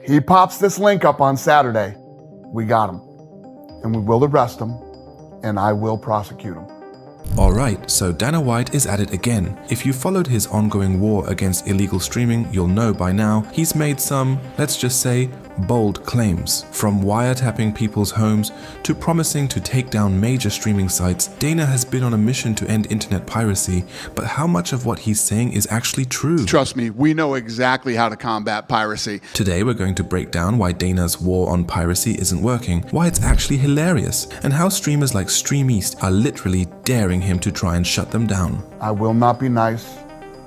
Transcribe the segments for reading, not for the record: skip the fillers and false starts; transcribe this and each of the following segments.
He pops this link up on Saturday, we got him. And we will arrest him, and I will prosecute him. Alright, so Dana White is at it again. If you followed his ongoing war against illegal streaming, you'll know by now he's made some, let's just say, bold claims. From wiretapping people's homes to promising to take down major streaming sites, Dana has been on a mission to end internet piracy, but how much of what he's saying is actually true? Trust me, we know exactly how to combat piracy. Today we're going to break down why Dana's war on piracy isn't working, why it's actually hilarious, and how streamers like StreamEast are literally daring him to try and shut them down. I will not be nice.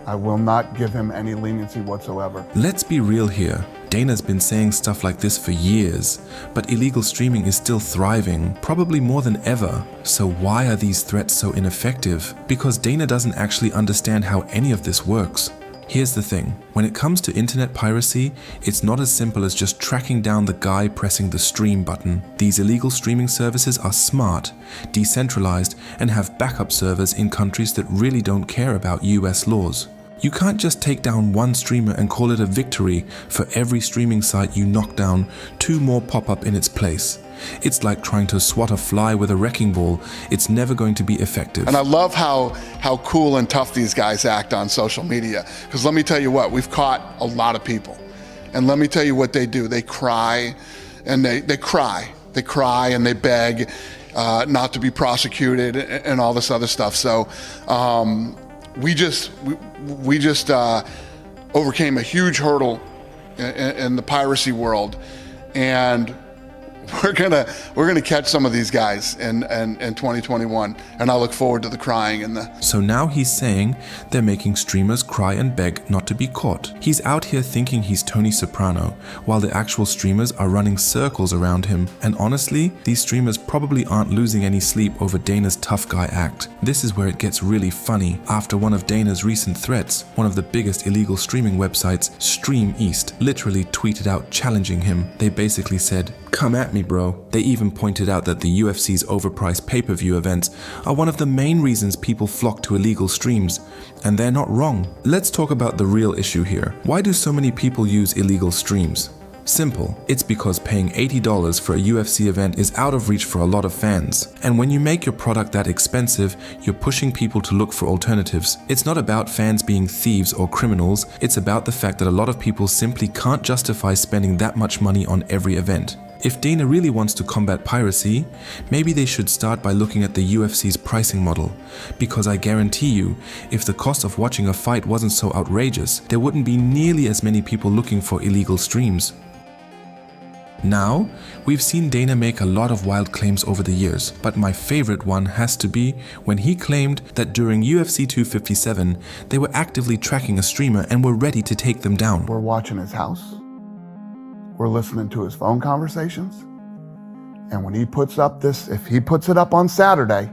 I will not give him any leniency whatsoever. Let's be real here. Dana's been saying stuff like this for years, but illegal streaming is still thriving, probably more than ever. So why are these threats so ineffective? Because Dana doesn't actually understand how any of this works. Here's the thing, when it comes to internet piracy, it's not as simple as just tracking down the guy pressing the stream button. These illegal streaming services are smart, decentralized, and have backup servers in countries that really don't care about US laws. You can't just take down one streamer and call it a victory. For every streaming site you knock down, 2 more pop up in its place. It's like trying to swat a fly with a wrecking ball. It's never going to be effective. And I love how cool and tough these guys act on social media. Because let me tell you what, we've caught a lot of people. And let me tell you what they do. They cry and they cry. They cry and they beg not to be prosecuted and all this other stuff. So we just overcame a huge hurdle in the piracy world, and we're gonna catch some of these guys in 2021, and I look forward to the crying and the... So now he's saying they're making streamers cry and beg not to be caught. He's out here thinking he's Tony Soprano, while the actual streamers are running circles around him. And honestly, these streamers probably aren't losing any sleep over Dana's tough guy act. This is where it gets really funny. After one of Dana's recent threats, one of the biggest illegal streaming websites, StreamEast, literally tweeted out challenging him. They basically said, "Come at me, bro." They even pointed out that the UFC's overpriced pay-per-view events are one of the main reasons people flock to illegal streams, and they're not wrong. Let's talk about the real issue here. Why do so many people use illegal streams? Simple, it's because paying $80 for a UFC event is out of reach for a lot of fans. And when you make your product that expensive, you're pushing people to look for alternatives. It's not about fans being thieves or criminals, it's about the fact that a lot of people simply can't justify spending that much money on every event. If Dana really wants to combat piracy, maybe they should start by looking at the UFC's pricing model. Because I guarantee you, if the cost of watching a fight wasn't so outrageous, there wouldn't be nearly as many people looking for illegal streams. Now, we've seen Dana make a lot of wild claims over the years, but my favorite one has to be when he claimed that during UFC 257, they were actively tracking a streamer and were ready to take them down. We're watching his house. We're listening to his phone conversations. And when he puts up this, if he puts it up on Saturday,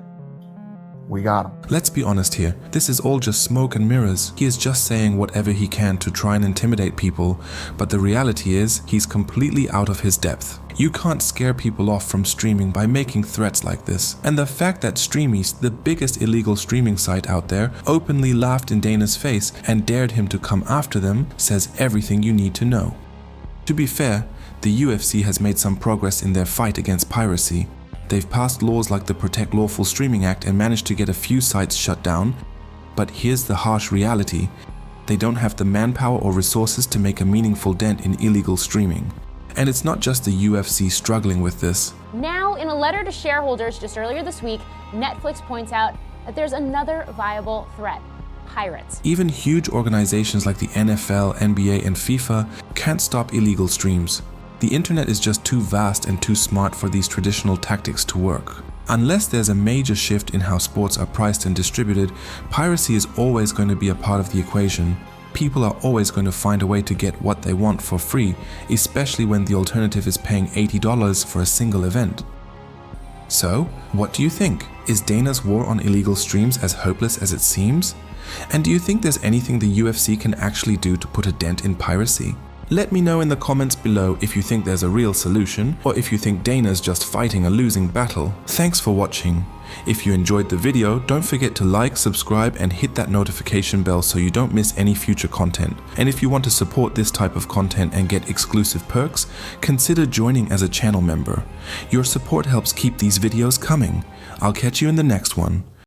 we got him. Let's be honest here, this is all just smoke and mirrors. He is just saying whatever he can to try and intimidate people, but the reality is he's completely out of his depth. You can't scare people off from streaming by making threats like this. And the fact that StreamEast, the biggest illegal streaming site out there, openly laughed in Dana's face and dared him to come after them says everything you need to know. To be fair, the UFC has made some progress in their fight against piracy. They've passed laws like the Protect Lawful Streaming Act and managed to get a few sites shut down. But here's the harsh reality. They don't have the manpower or resources to make a meaningful dent in illegal streaming. And it's not just the UFC struggling with this. Now, in a letter to shareholders just earlier this week, Netflix points out that there's another viable threat. Pirates. Even huge organizations like the NFL, NBA, and FIFA can't stop illegal streams. The internet is just too vast and too smart for these traditional tactics to work. Unless there's a major shift in how sports are priced and distributed, piracy is always going to be a part of the equation. People are always going to find a way to get what they want for free, especially when the alternative is paying $80 for a single event. So, what do you think? Is Dana's war on illegal streams as hopeless as it seems? And do you think there's anything the UFC can actually do to put a dent in piracy? Let me know in the comments below if you think there's a real solution, or if you think Dana's just fighting a losing battle. Thanks for watching. If you enjoyed the video, don't forget to like, subscribe, and hit that notification bell so you don't miss any future content. And if you want to support this type of content and get exclusive perks, consider joining as a channel member. Your support helps keep these videos coming. I'll catch you in the next one.